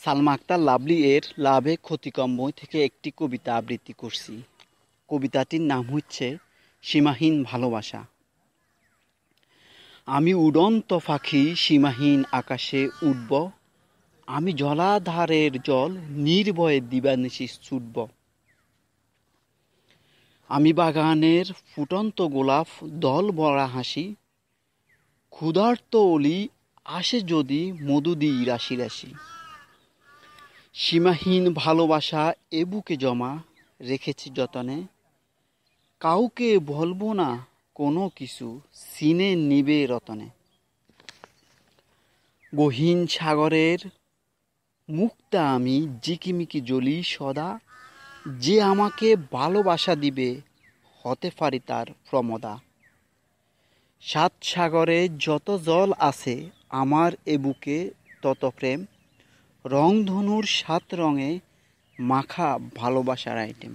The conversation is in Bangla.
সালমা আক্তার লাভলী এর লাভে ক্ষতি কম বই থেকে একটি কবিতা আবৃত্তি করছি। কবিতাটির নাম হচ্ছে সীমাহীন ভালোবাসা। আমি উড়ন্ত পাখি সীমাহীন আকাশে উড়ব, আমি জলাধারের জল নির্ভয়ে দিবানিশি ছুটব। আমি বাগানের ফুটন্ত গোলাপ দল ভরা হাসি, ক্ষুধার্ত অলি আসে যদি মধু দিই রাশি রাশি। সীমাহীন ভালোবাসা এ বুকে জমা রেখেছি যতনে, কাউকে বলবো না কোনো কিছু, সিনে নিবে রতনে। গহীন সাগরের মুক্তা আমি জিকিমিকি জ্বলি সদা, যে আমাকে ভালোবাসা দিবে হতে পারি তার প্রমদা। সাত সাগরে যত জল আছে আমার এ বুকে তত প্রেম, রংধনুর সাত রঙে মাখা ভালোবাসার আইটেম।